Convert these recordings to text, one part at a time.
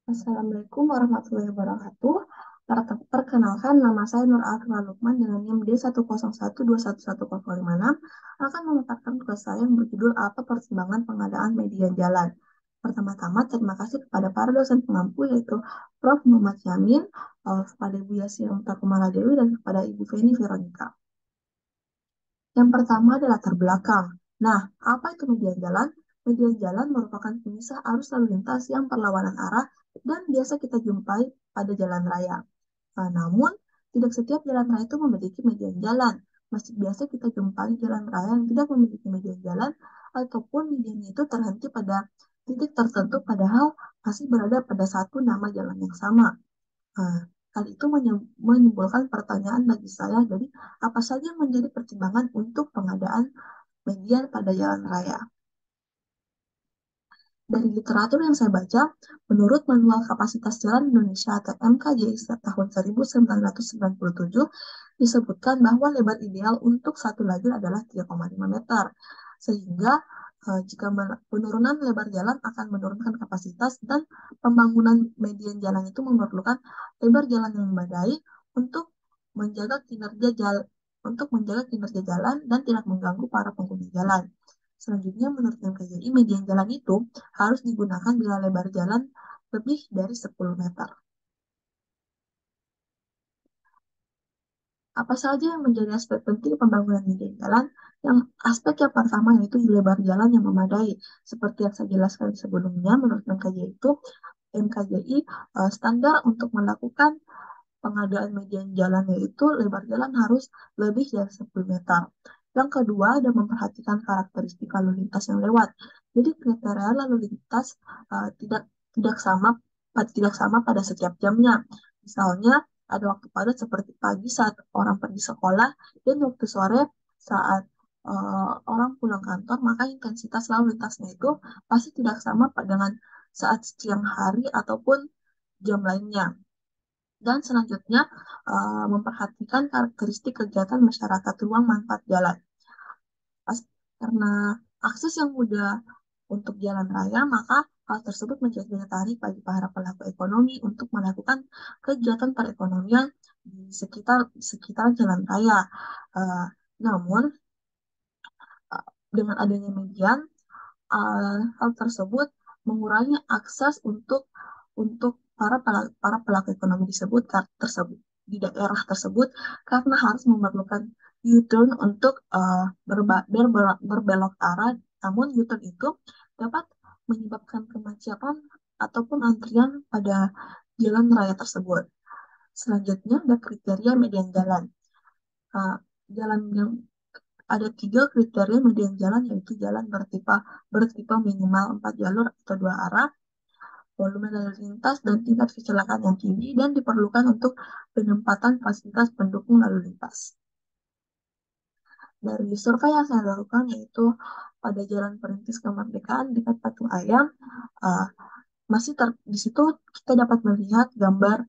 Assalamualaikum warahmatullahi wabarakatuh. Perkenalkan, nama saya Nur Afifah Lukman dengan NIM D101211056 akan memaparkan tugas saya yang berjudul apa pertimbangan pengadaan median jalan. Pertama-tama, terima kasih kepada para dosen pengampu yaitu Prof. Muhammad Yamin, kepada Ibu Yasir Kumala Dewi, dan kepada Ibu Feni Veronica. Yang pertama adalah latar belakang. Nah, apa itu median jalan? Median jalan merupakan pemisah arus lalu lintas yang berlawanan arah dan biasa kita jumpai pada jalan raya. Namun, tidak setiap jalan raya itu memiliki median jalan. Masih biasa kita jumpai jalan raya yang tidak memiliki median jalan ataupun mediannya itu terhenti pada titik tertentu padahal masih berada pada satu nama jalan yang sama. Nah, hal itu menimbulkan pertanyaan bagi saya, jadi apa saja yang menjadi pertimbangan untuk pengadaan median pada jalan raya? Dari literatur yang saya baca, menurut Manual Kapasitas Jalan Indonesia atau MKJI tahun 1997, disebutkan bahwa lebar ideal untuk satu lajur adalah 3,5 meter. Sehingga jika penurunan lebar jalan akan menurunkan kapasitas dan pembangunan median jalan itu memerlukan lebar jalan yang memadai untuk menjaga kinerja jalan dan tidak mengganggu para pengguna jalan. Selanjutnya, menurut MKJI, median jalan itu harus digunakan bila lebar jalan lebih dari 10 meter. Apa saja yang menjadi aspek penting pembangunan median jalan? Yang aspek yang pertama yaitu lebar jalan yang memadai. Seperti yang saya jelaskan sebelumnya, menurut MKJI standar untuk melakukan pengadaan median jalan yaitu lebar jalan harus lebih dari 10 meter. Yang kedua ada memperhatikan karakteristik lalu lintas yang lewat. Jadi kriteria lalu lintas tidak tidak sama pada setiap jamnya. Misalnya ada waktu padat seperti pagi saat orang pergi sekolah dan waktu sore saat orang pulang kantor, maka intensitas lalu lintasnya itu pasti tidak sama dengan saat siang hari ataupun jam lainnya. Dan selanjutnya, memperhatikan karakteristik kegiatan masyarakat ruang manfaat jalan. Karena akses yang mudah untuk jalan raya, maka hal tersebut menjadi daya tarik bagi para pelaku ekonomi untuk melakukan kegiatan perekonomian di sekitar jalan raya. Uh, Namun, dengan adanya median, hal tersebut mengurangi akses untuk para pelaku ekonomi tersebut di daerah tersebut karena harus memerlukan U-turn untuk berbelok arah. Namun U-turn itu dapat menyebabkan kemacetan ataupun antrian pada jalan raya tersebut. Selanjutnya ada kriteria median jalan. Uh, Jalan yang ada 3 kriteria median jalan, yaitu jalan bertipe minimal 4 jalur atau 2 arah, volume lalu lintas, dan tingkat kecelakaan yang tinggi, dan diperlukan untuk penempatan fasilitas pendukung lalu lintas. Dari survei yang saya lakukan, yaitu pada Jalan Perintis Kemerdekaan dekat Patung Ayam, uh, di situ kita dapat melihat gambar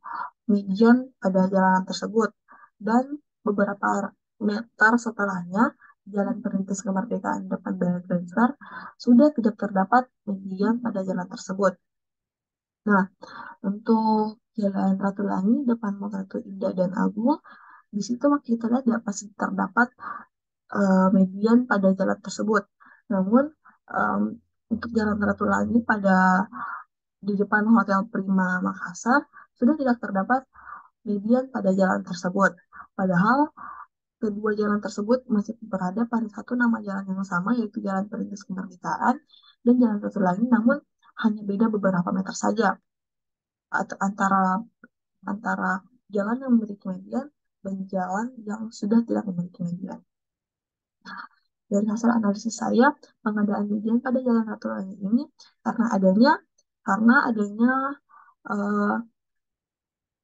median pada jalanan tersebut, dan beberapa meter setelahnya Jalan Perintis Kemerdekaan depan Balai Transfer sudah tidak terdapat median pada jalan tersebut. Nah, untuk Jalan Ratulangi depan Mall Ratu Indah dan Agung, di situ kita lihat dapat terdapat median pada jalan tersebut. Namun, um, untuk Jalan Ratulangi di depan Hotel Prima Makassar sudah tidak terdapat median pada jalan tersebut. Padahal kedua jalan tersebut masih berada pada satu nama jalan yang sama, yaitu Jalan Perintis Kemerdekaan dan Jalan Ratulangi, namun hanya beda beberapa meter saja antara antara jalan yang memiliki median dan jalan yang sudah tidak memiliki median. Dari hasil analisis saya, pengadaan median pada jalan Ratulangi ini karena adanya uh,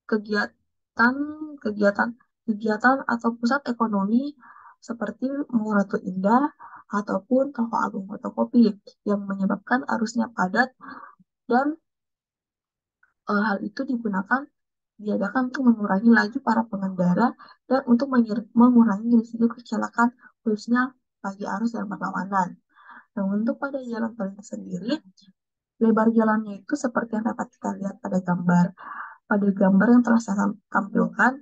kegiatan kegiatan kegiatan atau pusat ekonomi seperti Mall Ratu Indah ataupun Toko Agung Fotokopi yang menyebabkan arusnya padat, dan hal itu diadakan untuk mengurangi laju para pengendara dan untuk mengurangi risiko kecelakaan khususnya pagi arus yang berlawanan. Nah, untuk pada jalan perintis sendiri, Lebar jalannya itu seperti yang dapat kita lihat pada gambar. Pada gambar yang telah saya tampilkan,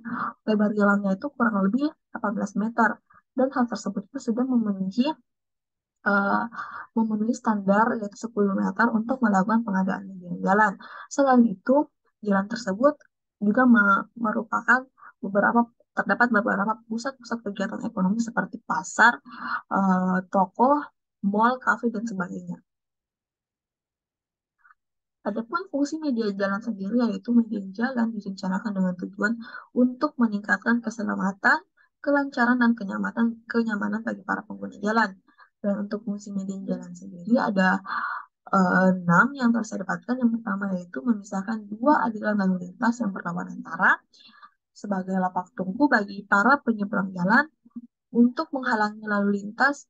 lebar jalannya itu kurang lebih 18 meter. Dan hal tersebut itu sudah eh, memenuhi standar yaitu 10 meter untuk melakukan pengadaan median jalan. Selain itu, jalan tersebut juga merupakan beberapa terdapat beberapa pusat-pusat kegiatan ekonomi seperti pasar, toko, mall, kafe, dan sebagainya. Adapun fungsi media jalan sendiri yaitu media jalan direncanakan dengan tujuan untuk meningkatkan keselamatan, kelancaran, dan kenyamanan bagi para pengguna jalan. Dan untuk fungsi media jalan sendiri ada 6 yang telah saya dapatkan. Yang pertama yaitu memisahkan dua aliran lalu lintas yang berlawanan antara sebagai lapak tunggu bagi para penyeberang jalan untuk menghalangi lalu lintas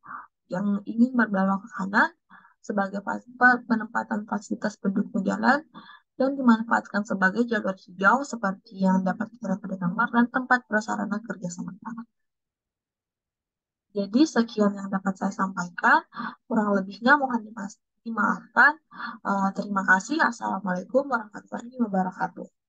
yang ingin berbelok ke kanan sebagai penempatan fasilitas pendukung jalan dan dimanfaatkan sebagai jalur hijau seperti yang dapat kita lihat pada gambar dan tempat prasarana kerja sementara. Jadi sekian yang dapat saya sampaikan. Kurang lebihnya mohon dimaafkan. Terima kasih. Assalamualaikum warahmatullahi wabarakatuh.